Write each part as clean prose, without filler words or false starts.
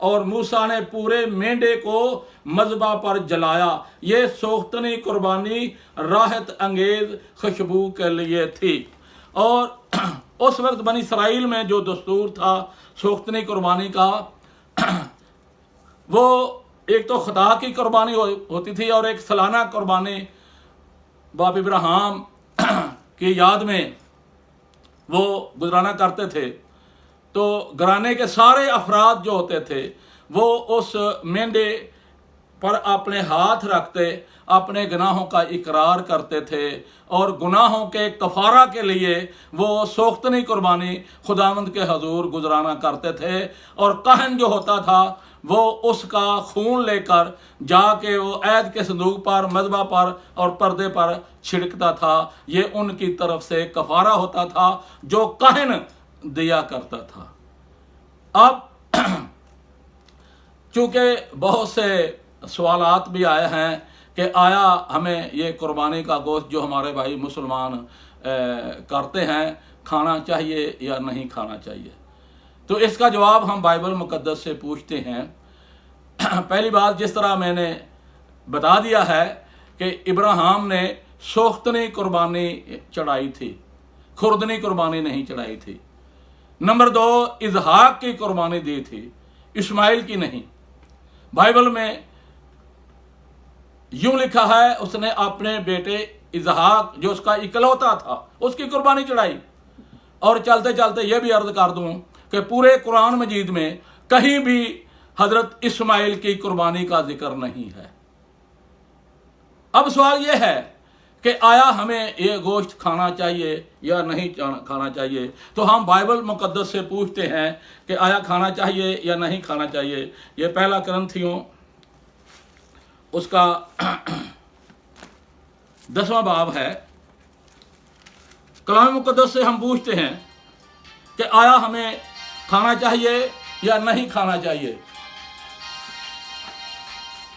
اور موسیٰ نے پورے مینڈے کو مذبح پر جلایا۔ یہ سوختنی قربانی راحت انگیز خوشبو کے لیے تھی۔ اور اس وقت بنی اسرائیل میں جو دستور تھا سوختنی قربانی کا، وہ ایک تو خدا کی قربانی ہوتی تھی اور ایک سالانہ قربانی باپ ابراہیم کی یاد میں وہ گزرانا کرتے تھے۔ تو گھرانے کے سارے افراد جو ہوتے تھے وہ اس مینڈے پر اپنے ہاتھ رکھتے، اپنے گناہوں کا اقرار کرتے تھے اور گناہوں کے کفارہ کے لیے وہ سوختنی قربانی خداوند کے حضور گزرانا کرتے تھے۔ اور کاہن جو ہوتا تھا وہ اس کا خون لے کر جا کے وہ عہد کے صندوق پر، مذبح پر اور پردے پر چھڑکتا تھا۔ یہ ان کی طرف سے کفارہ ہوتا تھا جو کاہن دیا کرتا تھا۔ اب چونکہ بہت سے سوالات بھی آئے ہیں کہ آیا ہمیں یہ قربانی کا گوشت جو ہمارے بھائی مسلمان کرتے ہیں کھانا چاہیے یا نہیں کھانا چاہیے؟ تو اس کا جواب ہم بائبل مقدس سے پوچھتے ہیں۔ پہلی بات، جس طرح میں نے بتا دیا ہے کہ ابراہیم نے سوختنی قربانی چڑھائی تھی، خوردنی قربانی نہیں چڑھائی تھی۔ نمبر 2، اسحاق کی قربانی دی تھی، اسماعیل کی نہیں۔ بائبل میں یوں لکھا ہے اس نے اپنے بیٹے اسحاق جو اس کا اکلوتا تھا اس کی قربانی چڑھائی۔ اور چلتے چلتے یہ بھی عرض کر دوں کہ پورے قرآن مجید میں کہیں بھی حضرت اسماعیل کی قربانی کا ذکر نہیں ہے۔ اب سوال یہ ہے کہ آیا ہمیں یہ گوشت کھانا چاہیے یا نہیں کھانا چاہیے؟ تو ہم بائبل مقدس سے پوچھتے ہیں کہ آیا کھانا چاہیے یا نہیں کھانا چاہیے۔ یہ پہلا کرنتھیوں اس کا 10واں باب ہے۔ کلام مقدس سے ہم پوچھتے ہیں کہ آیا ہمیں کھانا چاہیے یا نہیں کھانا چاہیے۔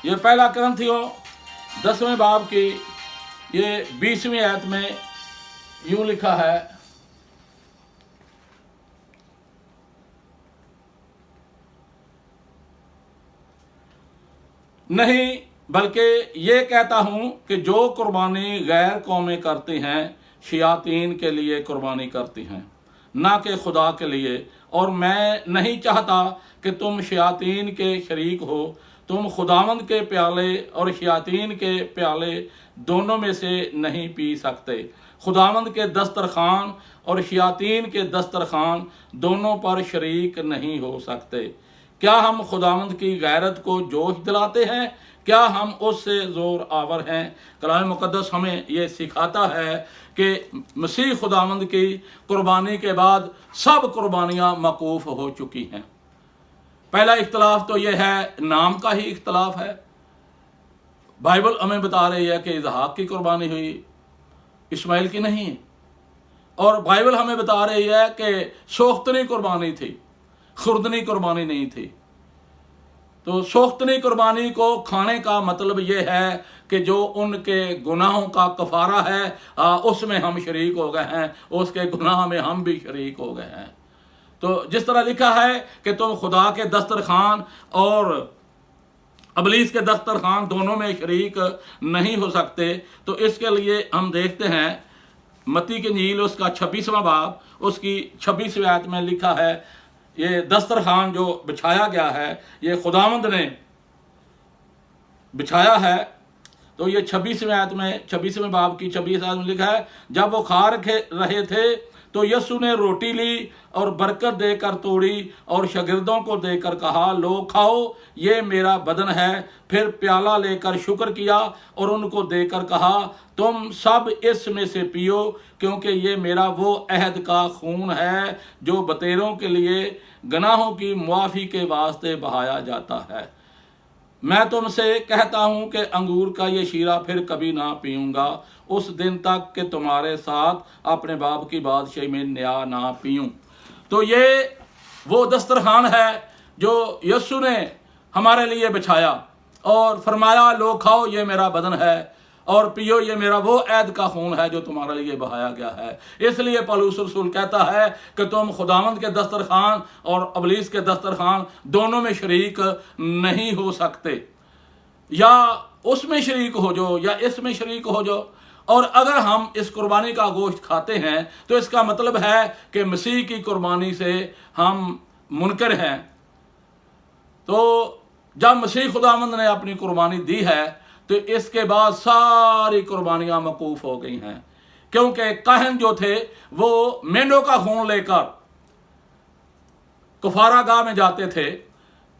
یہ پہلا کرنتھیوں 10ویں باب کی یہ 20ویں آیت میں یوں لکھا ہے، نہیں بلکہ یہ کہتا ہوں کہ جو قربانی غیر قومیں کرتی ہیں شیاطین کے لیے قربانی کرتی ہیں، نہ کہ خدا کے لیے، اور میں نہیں چاہتا کہ تم شیاطین کے شریک ہو۔ تم خداوند کے پیالے اور شیاطین کے پیالے دونوں میں سے نہیں پی سکتے۔ خداوند کے دسترخوان اور شیاطین کے دسترخوان دونوں پر شریک نہیں ہو سکتے۔ کیا ہم خداوند کی غیرت کو جوش دلاتے ہیں؟ کیا ہم اس سے زور آور ہیں؟ کلام مقدس ہمیں یہ سکھاتا ہے کہ مسیح خداوند کی قربانی کے بعد سب قربانیاں موقوف ہو چکی ہیں۔ پہلا اختلاف تو یہ ہے، نام کا ہی اختلاف ہے۔ بائبل ہمیں بتا رہی ہے کہ اسحاق کی قربانی ہوئی، اسماعیل کی نہیں۔ اور بائبل ہمیں بتا رہی ہے کہ سوختنی قربانی تھی، خوردنی قربانی نہیں تھی۔ تو سوختنی قربانی کو کھانے کا مطلب یہ ہے کہ جو ان کے گناہوں کا کفارہ ہے اس میں ہم شریک ہو گئے ہیں، اس کے گناہ میں ہم بھی شریک ہو گئے ہیں۔ تو جس طرح لکھا ہے کہ تم خدا کے دسترخوان اور ابلیس کے دسترخوان دونوں میں شریک نہیں ہو سکتے، تو اس کے لیے ہم دیکھتے ہیں متی کی انجیل اس کا 26واں باب اس کی 26ویں آیت میں لکھا ہے، یہ دسترخوان جو بچھایا گیا ہے یہ خداوند نے بچھایا ہے۔ تو یہ 26ویں آیت میں 26ویں باب کی 26 آیت میں لکھا ہے، جب وہ کھا رہے تھے تو یسوع نے روٹی لی اور برکت دے کر توڑی اور شاگردوں کو دے کر کہا، لو کھاؤ، یہ میرا بدن ہے۔ پھر پیالہ لے کر شکر کیا اور ان کو دے کر کہا، تم سب اس میں سے پیو، کیونکہ یہ میرا وہ عہد کا خون ہے جو بطیروں کے لیے گناہوں کی معافی کے واسطے بہایا جاتا ہے۔ میں تم سے کہتا ہوں کہ انگور کا یہ شیرہ پھر کبھی نہ پیوں گا، اس دن تک کہ تمہارے ساتھ اپنے باپ کی بادشاہی میں نیا نہ پیوں۔ تو یہ وہ دسترخوان ہے جو یسوع نے ہمارے لیے بچھایا اور فرمایا، لو کھاؤ، یہ میرا بدن ہے۔ اور پیو یہ میرا وہ عہد کا خون ہے جو تمہارے لیے بہایا گیا ہے۔ اس لیے پولس رسول کہتا ہے کہ تم خداوند کے دسترخوان اور ابلیس کے دسترخوان دونوں میں شریک نہیں ہو سکتے، یا اس میں شریک ہو جاؤ یا اس میں شریک ہو جاؤ۔ اور اگر ہم اس قربانی کا گوشت کھاتے ہیں تو اس کا مطلب ہے کہ مسیح کی قربانی سے ہم منکر ہیں۔ تو جب مسیح خداوند نے اپنی قربانی دی ہے تو اس کے بعد ساری قربانیاں موقوف ہو گئی ہیں، کیونکہ کاہن جو تھے وہ مینڈوں کا خون لے کر کفارہ گاہ میں جاتے تھے،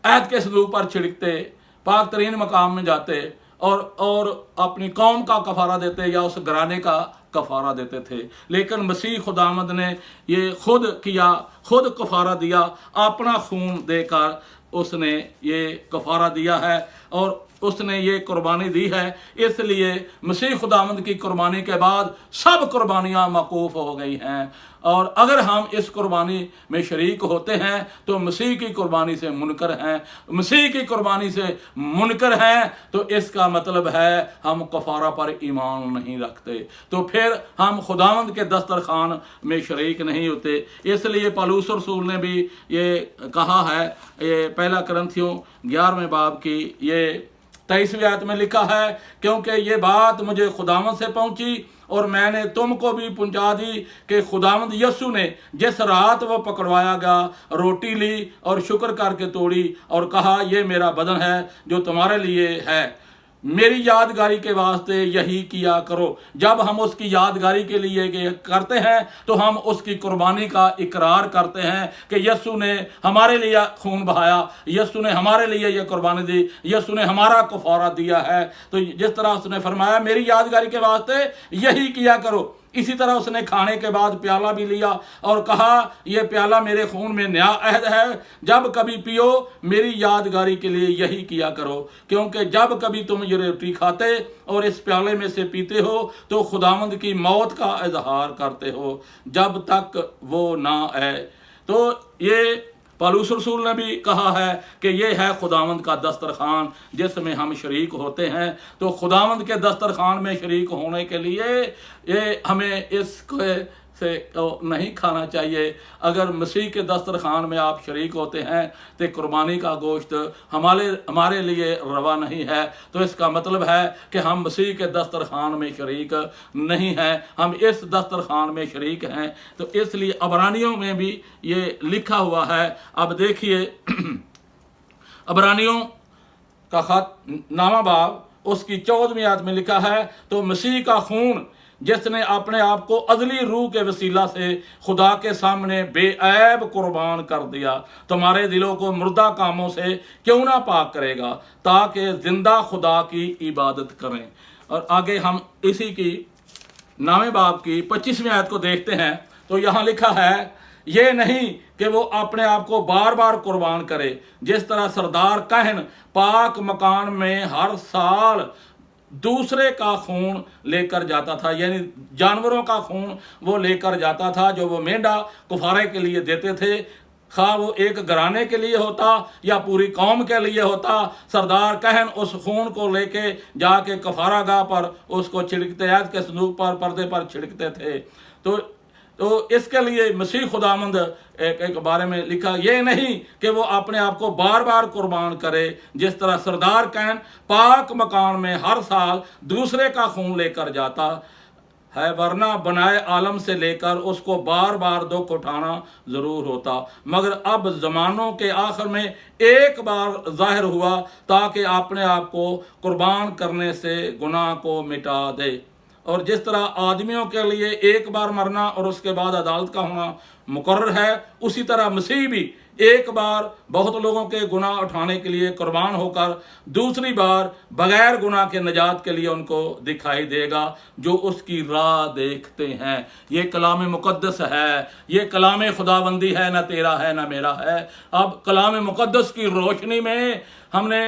عہد کے صندوق پر چھڑکتے، پاک ترین مقام میں جاتے اور اپنی قوم کا کفارہ دیتے یا اس گھرانے کا کفارہ دیتے تھے۔ لیکن مسیح خداوند نے یہ خود کیا، خود کفارہ دیا، اپنا خون دے کر اس نے یہ کفارہ دیا ہے اور اس نے یہ قربانی دی ہے۔ اس لیے مسیح خداوند کی قربانی کے بعد سب قربانیاں موقوف ہو گئی ہیں، اور اگر ہم اس قربانی میں شریک ہوتے ہیں تو مسیح کی قربانی سے منکر ہیں۔ مسیح کی قربانی سے منکر ہیں تو اس کا مطلب ہے ہم کفارہ پر ایمان نہیں رکھتے، تو پھر ہم خداوند کے دسترخوان میں شریک نہیں ہوتے۔ اس لیے پولس رسول نے بھی یہ کہا ہے، یہ پہلا کرنتھیوں 11ویں باب کی یہ 23ویں آیت میں لکھا ہے، کیونکہ یہ بات مجھے خداوند سے پہنچی اور میں نے تم کو بھی پہنچا دی کہ خداوند یسوع نے جس رات وہ پکڑوایا گیا روٹی لی اور شکر کر کے توڑی اور کہا یہ میرا بدن ہے جو تمہارے لیے ہے، میری یادگاری کے واسطے یہی کیا کرو۔ جب ہم اس کی یادگاری کے لیے کرتے ہیں تو ہم اس کی قربانی کا اقرار کرتے ہیں کہ یسوع نے ہمارے لیے خون بہایا، یسوع نے ہمارے لیے یہ قربانی دی، یسوع نے ہمارا کفارہ دیا ہے۔ تو جس طرح اس نے فرمایا میری یادگاری کے واسطے یہی کیا کرو، اسی طرح اس نے کھانے کے بعد پیالہ بھی لیا اور کہا یہ پیالہ میرے خون میں نیا عہد ہے، جب کبھی پیو میری یادگاری کے لیے یہی کیا کرو، کیونکہ جب کبھی تم یہ روٹی کھاتے اور اس پیالے میں سے پیتے ہو تو خداوند کی موت کا اظہار کرتے ہو جب تک وہ نہ آئے۔ تو یہ پولس رسول نے بھی کہا ہے کہ یہ ہے خداوند کا دسترخوان جس میں ہم شریک ہوتے ہیں۔ تو خداوند کے دسترخوان میں شریک ہونے کے لیے یہ ہمیں اس سے نہیں کھانا چاہیے۔ اگر مسیح کے دسترخوان میں آپ شریک ہوتے ہیں تو قربانی کا گوشت ہمارے لیے روا نہیں ہے، تو اس کا مطلب ہے کہ ہم مسیح کے دسترخوان میں شریک نہیں ہیں، ہم اس دسترخوان میں شریک ہیں۔ تو اس لیے عبرانیوں میں بھی یہ لکھا ہوا ہے۔ اب دیکھیے عبرانیوں کا خط 9واں باب اس کی 14ویں آیت میں لکھا ہے، تو مسیح کا خون جس نے اپنے آپ کو ازلی روح کے وسیلہ سے خدا کے سامنے بے عیب قربان کر دیا، تمہارے دلوں کو مردہ کاموں سے کیوں نہ پاک کرے گا تاکہ زندہ خدا کی عبادت کریں۔ اور آگے ہم اسی کی 9ویں باب کی 25ویں آیت کو دیکھتے ہیں، تو یہاں لکھا ہے یہ نہیں کہ وہ اپنے آپ کو بار بار قربان کرے، جس طرح سردار کاہن پاک مکان میں ہر سال دوسرے کا خون لے کر جاتا تھا، یعنی جانوروں کا خون وہ لے کر جاتا تھا جو وہ مینڈا کفارے کے لیے دیتے تھے، خواہ وہ ایک گھرانے کے لیے ہوتا یا پوری قوم کے لیے ہوتا۔ سردار کہن اس خون کو لے کے جا کے کفارہ گاہ پر اس کو چھڑکتے، عہد کے صندوق پر پردے پر چھڑکتے تھے۔ تو اس کے لیے مسیح خداوند ایک بارے میں لکھا یہ نہیں کہ وہ اپنے آپ کو بار بار قربان کرے، جس طرح سردار کہن پاک مکان میں ہر سال دوسرے کا خون لے کر جاتا ہے، ورنہ بنائے عالم سے لے کر اس کو بار بار دکھ اٹھانا ضرور ہوتا، مگر اب زمانوں کے آخر میں ایک بار ظاہر ہوا تاکہ اپنے آپ کو قربان کرنے سے گناہ کو مٹا دے۔ اور جس طرح آدمیوں کے لیے ایک بار مرنا اور اس کے بعد عدالت کا ہونا مقرر ہے، اسی طرح مسیح بھی ایک بار بہت لوگوں کے گناہ اٹھانے کے لیے قربان ہو کر دوسری بار بغیر گناہ کے نجات کے لیے ان کو دکھائی دے گا جو اس کی راہ دیکھتے ہیں۔ یہ کلام مقدس ہے، یہ کلام خداوندی ہے، نہ تیرا ہے نہ میرا ہے۔ اب کلام مقدس کی روشنی میں ہم نے